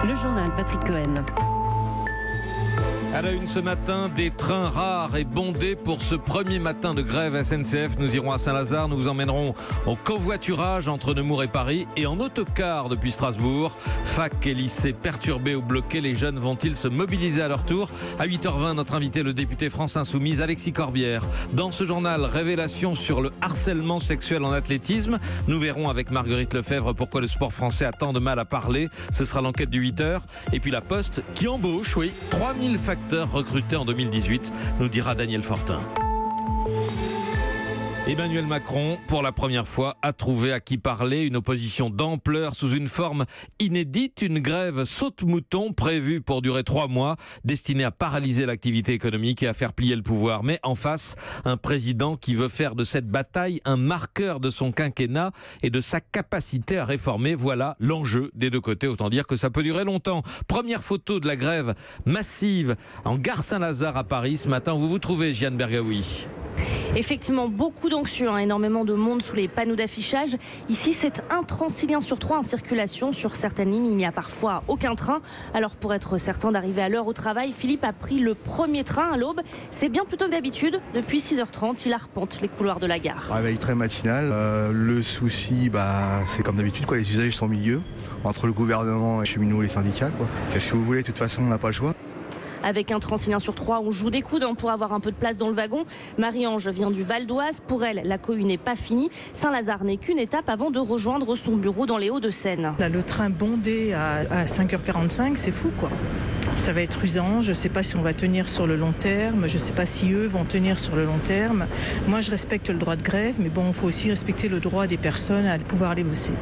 Le journal Patrick Cohen. À la une ce matin, des trains rares et bondés pour ce premier matin de grève SNCF. Nous irons à Saint-Lazare, nous vous emmènerons au covoiturage entre Nemours et Paris et en autocar depuis Strasbourg. Fac et lycées perturbés ou bloqués, les jeunes vont-ils se mobiliser à leur tour? À 8h20, notre invité, le député France Insoumise, Alexis Corbière. Dans ce journal, révélation sur le harcèlement sexuel en athlétisme. Nous verrons avec Marguerite Lefebvre pourquoi le sport français a tant de mal à parler. Ce sera l'enquête du 8h. Et puis la Poste qui embauche, 3000 facteurs recrutés en 2018, nous dira Daniel Fortin. Emmanuel Macron, pour la première fois, a trouvé à qui parler. Une opposition d'ampleur sous une forme inédite. Une grève saute-mouton prévue pour durer 3 mois, destinée à paralyser l'activité économique et à faire plier le pouvoir. Mais en face, un président qui veut faire de cette bataille un marqueur de son quinquennat et de sa capacité à réformer. Voilà l'enjeu des deux côtés. Autant dire que ça peut durer longtemps. Première photo de la grève massive en gare Saint-Lazare à Paris. Ce matin, où vous vous trouvez, Jeanne Bergaoui? Effectivement, beaucoup d'anxieux, énormément de monde sous les panneaux d'affichage. Ici, c'est un Transilien sur 3 en circulation. Sur certaines lignes, il n'y a parfois aucun train. Alors, pour être certain d'arriver à l'heure au travail, Philippe a pris le premier train à l'aube. C'est bien plus tôt que d'habitude. Depuis 6h30, il arpente les couloirs de la gare. Réveil très matinal. Le souci, c'est comme d'habitude, les usagers sont au milieu, entre le gouvernement et les cheminots et les syndicats. Qu'est-ce que vous voulez? De toute façon, on n'a pas le choix. Avec un Transilien sur 3, on joue des coudes pour avoir un peu de place dans le wagon. Marie-Ange vient du Val d'Oise. Pour elle, la cohue n'est pas finie. Saint-Lazare n'est qu'une étape avant de rejoindre son bureau dans les Hauts-de-Seine. Là, le train bondé à 5h45, c'est fou, quoi. Ça va être usant. Je ne sais pas si on va tenir sur le long terme. Je ne sais pas si eux vont tenir sur le long terme. Moi, je respecte le droit de grève, mais bon, il faut aussi respecter le droit des personnes à pouvoir aller bosser.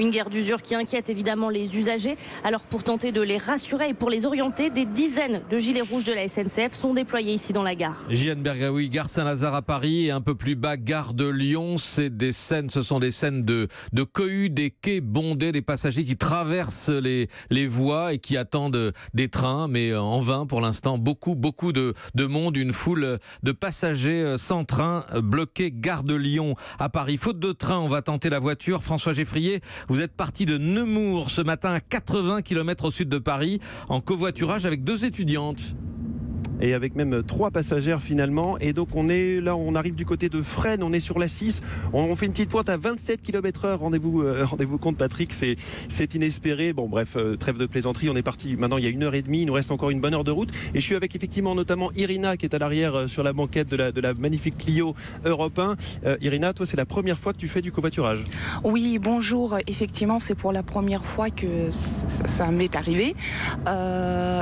Une guerre d'usure qui inquiète évidemment les usagers. Alors pour tenter de les rassurer et pour les orienter, des dizaines de gilets rouges de la SNCF sont déployés ici dans la gare. Jeanne Bergaoui, gare Saint-Lazare à Paris et un peu plus bas, gare de Lyon. Ce sont des scènes de cohue, des quais bondés, des passagers qui traversent les voies et qui attendent des trains, mais en vain pour l'instant. Beaucoup de monde, une foule de passagers sans train bloqués, gare de Lyon à Paris. Faute de train, on va tenter la voiture. François Geffrier, vous êtes parti de Nemours ce matin à 80 km au sud de Paris en covoiturage avec 2 étudiantes. Et avec même 3 passagères finalement. Et donc on arrive du côté de Fresnes, on est sur la 6. On fait une petite pointe à 27 km/h. Rendez-vous compte, Patrick, c'est inespéré. Bon bref, trêve de plaisanterie. On est parti maintenant il y a 1h30. Il nous reste encore une bonne heure de route. Et je suis avec effectivement notamment Irina qui est à l'arrière sur la banquette de la magnifique Clio Europe 1. Irina, toi c'est la première fois que tu fais du covoiturage? Oui, bonjour. Effectivement, c'est pour la première fois que ça m'est arrivé.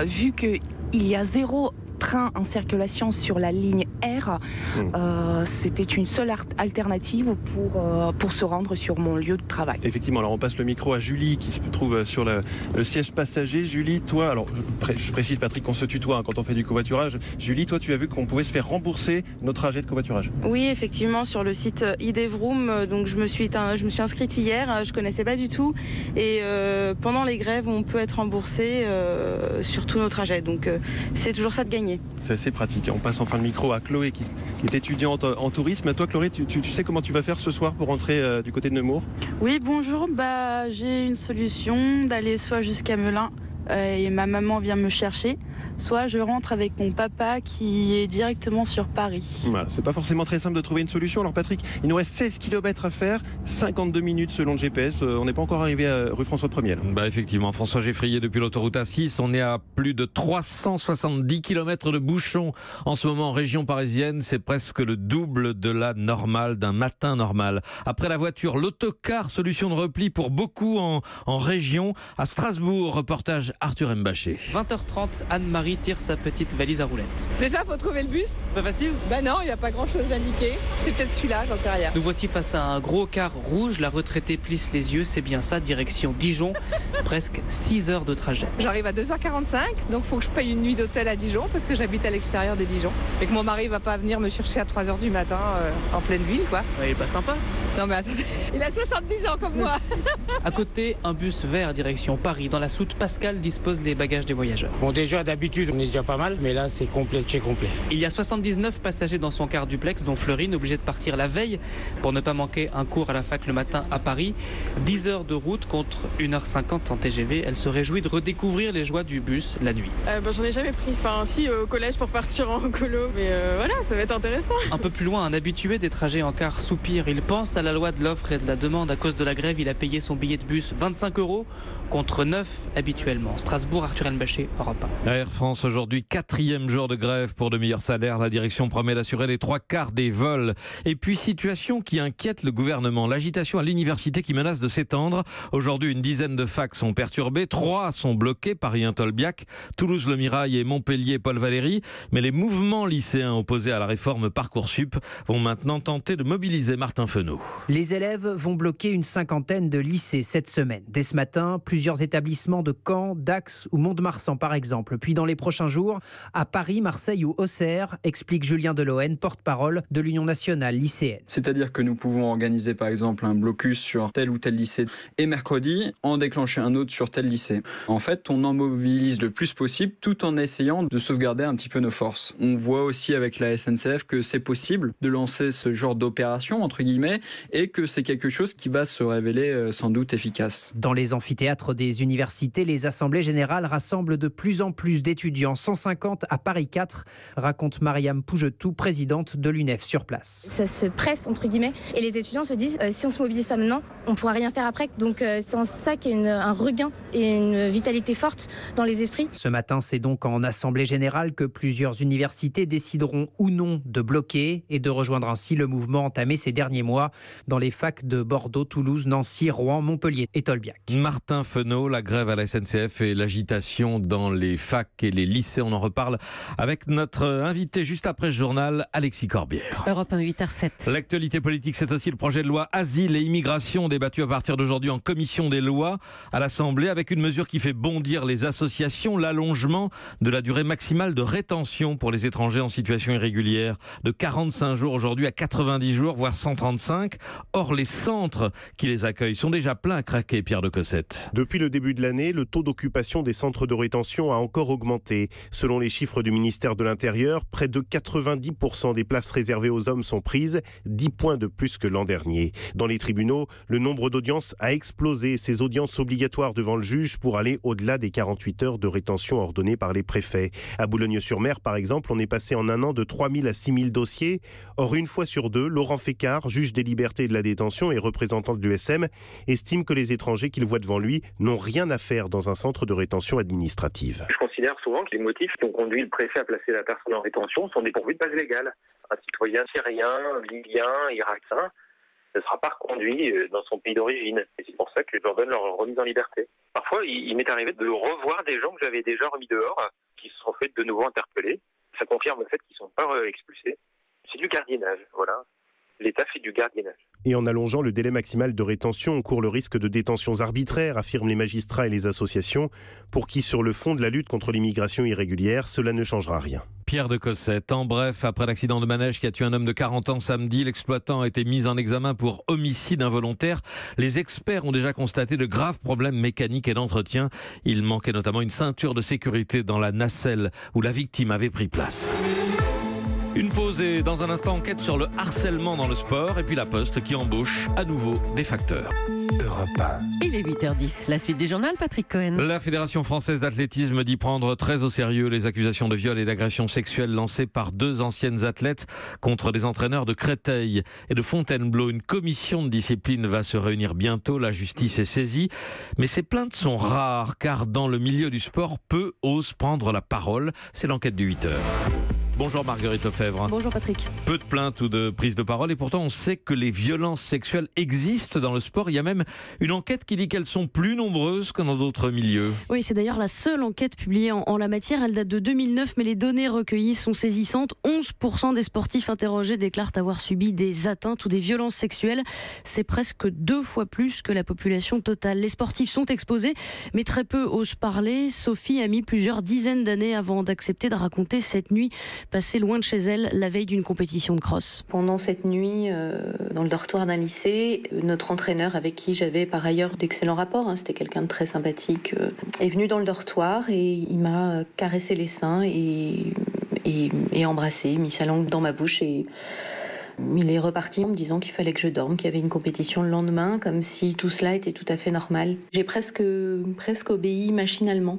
Vu qu'il y a 0 train en circulation sur la ligne R, c'était une seule alternative pour se rendre sur mon lieu de travail. Effectivement, alors on passe le micro à Julie qui se trouve sur le siège passager. Julie, toi, alors je précise Patrick qu'on se tutoie quand on fait du covoiturage. Julie, toi tu as vu qu'on pouvait se faire rembourser nos trajets de covoiturage? Oui, effectivement, sur le site ID-Vroom, donc je me suis inscrite hier, je connaissais pas du tout et pendant les grèves on peut être remboursé sur tous nos trajets, donc c'est toujours ça de gagner. C'est assez pratique. On passe enfin le micro à Chloé qui est étudiante en tourisme. Toi Chloé, tu sais comment tu vas faire ce soir pour rentrer du côté de Nemours? Oui, bonjour. J'ai une solution d'aller soit jusqu'à Melun et ma maman vient me chercher, soit je rentre avec mon papa qui est directement sur Paris. Voilà, c'est pas forcément très simple de trouver une solution. Alors Patrick, il nous reste 16 km à faire, 52 minutes selon le GPS. On n'est pas encore arrivé à rue François 1er. Effectivement, François Geffrier depuis l'autoroute A6. On est à plus de 370 km de bouchons en ce moment en région parisienne. C'est presque le double de la normale, d'un matin normal. Après la voiture, l'autocar, solution de repli pour beaucoup en région. À Strasbourg, reportage Arthur Mbaché. 20h30, Anne-Marie tire sa petite valise à roulettes. Déjà, faut trouver le bus. C'est pas facile? Non, il n'y a pas grand-chose d'indiqué. C'est peut-être celui-là, j'en sais rien. Nous voici face à un gros car rouge. La retraitée plisse les yeux, c'est bien ça, direction Dijon. Presque 6 heures de trajet. J'arrive à 2h45, donc faut que je paye une nuit d'hôtel à Dijon parce que j'habite à l'extérieur de Dijon. Et que mon mari va pas venir me chercher à 3h du matin en pleine ville, quoi. Ouais, il est pas sympa. Non mais attendez, il a 70 ans comme moi. À côté, un bus vert direction Paris. Dans la soute, Pascal dispose les bagages des voyageurs. Bon, déjà d'habitude on est déjà pas mal, mais là c'est complet, chez complet. Il y a 79 passagers dans son car duplex, dont Fleurine, obligée de partir la veille pour ne pas manquer un cours à la fac le matin à Paris. 10 heures de route contre 1h50 en TGV. Elle se réjouit de redécouvrir les joies du bus la nuit. J'en ai jamais pris. Enfin si, au collège pour partir en colo, mais voilà, ça va être intéressant. Un peu plus loin, un habitué des trajets en car soupire. Il pense à la loi de l'offre et de la demande. À cause de la grève, il a payé son billet de bus 25 € contre 9 habituellement. Strasbourg, Arthur Elbaché, Europe 1. Air France aujourd'hui, 4e jour de grève pour de meilleurs salaires. La direction promet d'assurer les 3/4 des vols. Et puis situation qui inquiète le gouvernement. L'agitation à l'université qui menace de s'étendre. Aujourd'hui, une dizaine de facs sont perturbées. 3 sont bloquées, Paris-Tolbiac, Toulouse-Le Mirail et Montpellier-Paul Valéry. Mais les mouvements lycéens opposés à la réforme Parcoursup vont maintenant tenter de mobiliser Martin Fenot. Les élèves vont bloquer une 50aine de lycées cette semaine. Dès ce matin, plusieurs établissements de Caen, Dax ou Mont-de-Marsan par exemple. Puis dans les prochains jours, à Paris, Marseille ou Auxerre, explique Julien Delohen, porte-parole de l'Union nationale lycéenne. C'est-à-dire que nous pouvons organiser par exemple un blocus sur tel ou tel lycée et mercredi en déclencher un autre sur tel lycée. En fait, on en mobilise le plus possible tout en essayant de sauvegarder un petit peu nos forces. On voit aussi avec la SNCF que c'est possible de lancer ce genre d'opération entre guillemets et que c'est quelque chose qui va se révéler sans doute efficace. Dans les amphithéâtres des universités, les assemblées générales rassemblent de plus en plus d'étudiants. 150 à Paris 4, raconte Mariam Pougetou, présidente de l'UNEF sur place. Ça se presse entre guillemets et les étudiants se disent si on se mobilise pas maintenant, on pourra rien faire après. Donc c'est en ça qu'il y a un regain et une vitalité forte dans les esprits. Ce matin, c'est donc en assemblée générale que plusieurs universités décideront ou non de bloquer et de rejoindre ainsi le mouvement entamé ces derniers mois dans les facs de Bordeaux, Toulouse, Nancy, Rouen, Montpellier et Tolbiac. Martin Fenot, la grève à la SNCF et l'agitation dans les facs et les lycées. On en reparle avec notre invité juste après ce journal, Alexis Corbière. Europe 1, 8h07. L'actualité politique, c'est aussi le projet de loi Asile et Immigration débattu à partir d'aujourd'hui en commission des lois à l'Assemblée avec une mesure qui fait bondir les associations, l'allongement de la durée maximale de rétention pour les étrangers en situation irrégulière de 45 jours aujourd'hui à 90 jours, voire 135. Or, les centres qui les accueillent sont déjà pleins à craquer, Pierre de Cossette. Depuis le début de l'année, le taux d'occupation des centres de rétention a encore augmenté. Selon les chiffres du ministère de l'Intérieur, près de 90% des places réservées aux hommes sont prises, 10 points de plus que l'an dernier. Dans les tribunaux, le nombre d'audiences a explosé. Ces audiences obligatoires devant le juge pour aller au-delà des 48 heures de rétention ordonnées par les préfets. À Boulogne-sur-Mer, par exemple, on est passé en un an de 3 000 à 6 000 dossiers. Or, une fois sur deux, Laurent Fécard, juge des libertés et de la détention et représentant de l'USM, estime que les étrangers qu'il voit devant lui n'ont rien à faire dans un centre de rétention administrative. Je considère souvent que les motifs qui ont conduit le préfet à placer la personne en rétention sont dépourvus de base légale. Un citoyen syrien, libyen, irakien ne sera pas reconduit dans son pays d'origine. Et c'est pour ça que je leur donne leur remise en liberté. Parfois, il m'est arrivé de revoir des gens que j'avais déjà remis dehors, qui se sont fait de nouveau interpeller. Ça confirme le fait qu'ils ne sont pas expulsés. C'est du gardiennage, voilà. L'État fait du gardiennage. Et en allongeant le délai maximal de rétention, on court le risque de détentions arbitraires, affirment les magistrats et les associations, pour qui, sur le fond de la lutte contre l'immigration irrégulière, cela ne changera rien. Pierre de Cossette. En bref, après l'accident de manège qui a tué un homme de 40 ans samedi, l'exploitant a été mis en examen pour homicide involontaire. Les experts ont déjà constaté de graves problèmes mécaniques et d'entretien. Il manquait notamment une ceinture de sécurité dans la nacelle où la victime avait pris place. Une pause et dans un instant, enquête sur le harcèlement dans le sport et puis la Poste qui embauche à nouveau des facteurs. Europe 1. Il est 8h10. La suite du journal, Patrick Cohen. La Fédération française d'athlétisme dit prendre très au sérieux les accusations de viol et d'agression sexuelle lancées par 2 anciennes athlètes contre des entraîneurs de Créteil et de Fontainebleau. Une commission de discipline va se réunir bientôt. La justice est saisie. Mais ces plaintes sont rares car dans le milieu du sport, peu osent prendre la parole. C'est l'enquête du 8h. Bonjour Marguerite Lefebvre. Bonjour Patrick. Peu de plaintes ou de prises de parole et pourtant on sait que les violences sexuelles existent dans le sport. Il y a même une enquête qui dit qu'elles sont plus nombreuses que dans d'autres milieux. Oui, c'est d'ailleurs la seule enquête publiée en la matière. Elle date de 2009 mais les données recueillies sont saisissantes. 11% des sportifs interrogés déclarent avoir subi des atteintes ou des violences sexuelles. C'est presque 2 fois plus que la population totale. Les sportifs sont exposés mais très peu osent parler. Sophie a mis plusieurs dizaines d'années avant d'accepter de raconter cette nuit passé loin de chez elle la veille d'une compétition de cross. Pendant cette nuit, dans le dortoir d'un lycée, notre entraîneur, avec qui j'avais par ailleurs d'excellents rapports, c'était quelqu'un de très sympathique, est venu dans le dortoir et il m'a caressé les seins et embrassé, mis sa langue dans ma bouche et il est reparti en me disant qu'il fallait que je dorme, qu'il y avait une compétition le lendemain, comme si tout cela était tout à fait normal. J'ai presque obéi machinalement.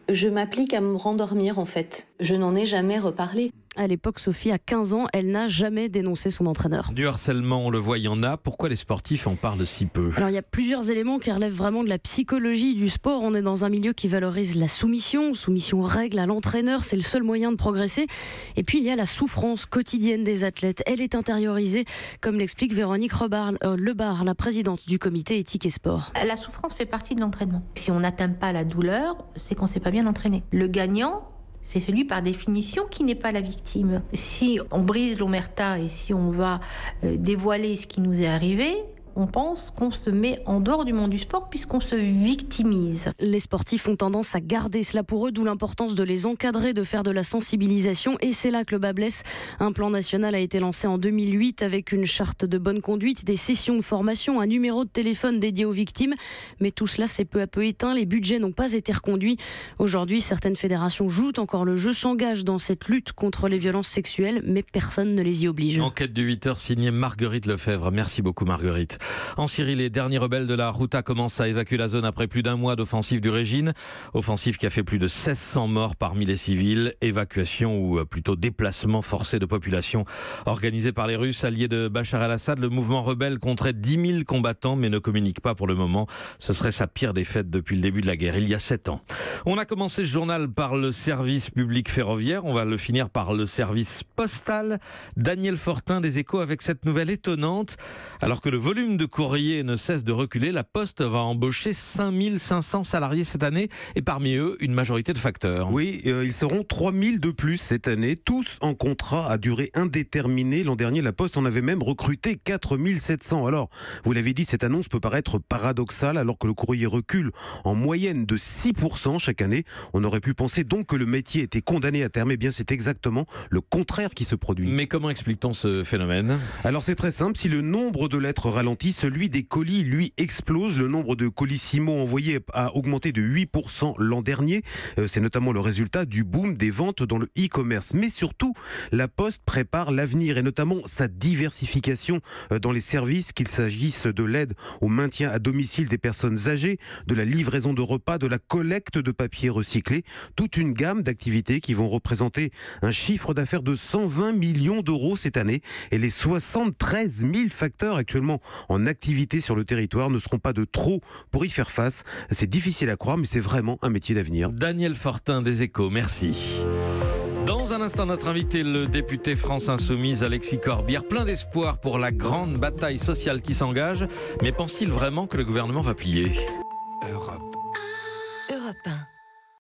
Je m'applique à me rendormir en fait. Je n'en ai jamais reparlé. À l'époque, Sophie a 15 ans, elle n'a jamais dénoncé son entraîneur. Du harcèlement, on le voit, il y en a. Pourquoi les sportifs en parlent si peu ? Alors il y a plusieurs éléments qui relèvent vraiment de la psychologie du sport. On est dans un milieu qui valorise la soumission aux règles, à l'entraîneur, c'est le seul moyen de progresser. Et puis il y a la souffrance quotidienne des athlètes. Elle est intériorisée, comme l'explique Véronique Lebar, la présidente du comité éthique et sport. La souffrance fait partie de l'entraînement. Si on n'atteint pas la douleur, c'est qu'on ne s'est pas bien entraîné. Le gagnant, c'est celui par définition qui n'est pas la victime. Si on brise l'omerta et si on va dévoiler ce qui nous est arrivé, on pense qu'on se met en dehors du monde du sport puisqu'on se victimise. Les sportifs ont tendance à garder cela pour eux, d'où l'importance de les encadrer, de faire de la sensibilisation. Et c'est là que le bât blesse. Un plan national a été lancé en 2008 avec une charte de bonne conduite, des sessions de formation, un numéro de téléphone dédié aux victimes. Mais tout cela s'est peu à peu éteint. Les budgets n'ont pas été reconduits. Aujourd'hui, certaines fédérations jouent encore le jeu, s'engagent dans cette lutte contre les violences sexuelles, mais personne ne les y oblige. Enquête de 8h signée Marguerite Lefebvre. Merci beaucoup Marguerite. En Syrie, les derniers rebelles de la Ghouta commencent à évacuer la zone après plus d'un mois d'offensive du régime. Offensive qui a fait plus de 1600 morts parmi les civils. Évacuation ou plutôt déplacement forcé de population organisé par les Russes alliés de Bachar el-Assad. Le mouvement rebelle compterait 10 000 combattants mais ne communique pas pour le moment. Ce serait sa pire défaite depuis le début de la guerre, il y a 7 ans. On a commencé ce journal par le service public ferroviaire. On va le finir par le service postal. Daniel Fortin des Échos avec cette nouvelle étonnante. Alors que le volume de courrier ne cesse de reculer, la Poste va embaucher 5500 salariés cette année et parmi eux, une majorité de facteurs. Oui, ils seront 3000 de plus cette année, tous en contrat à durée indéterminée. L'an dernier, la Poste en avait même recruté 4700. Alors, vous l'avez dit, cette annonce peut paraître paradoxale alors que le courrier recule en moyenne de 6% chaque année. On aurait pu penser donc que le métier était condamné à terme. Eh bien, c'est exactement le contraire qui se produit. Mais comment explique-t-on ce phénomène ? Alors, c'est très simple. Si le nombre de lettres ralentit, celui des colis, lui, explose. Le nombre de colissimo envoyés a augmenté de 8% l'an dernier. C'est notamment le résultat du boom des ventes dans le e-commerce. Mais surtout, la Poste prépare l'avenir et notamment sa diversification dans les services, qu'il s'agisse de l'aide au maintien à domicile des personnes âgées, de la livraison de repas, de la collecte de papier recyclé. Toute une gamme d'activités qui vont représenter un chiffre d'affaires de 120 millions d'euros cette année. Et les 73 000 facteurs actuellement en activité sur le territoire ne seront pas de trop pour y faire face. C'est difficile à croire, mais c'est vraiment un métier d'avenir. Daniel Fortin des Échos, merci. Dans un instant, notre invité, le député France Insoumise, Alexis Corbière, plein d'espoir pour la grande bataille sociale qui s'engage. Mais pense-t-il vraiment que le gouvernement va plier ? Europe 1.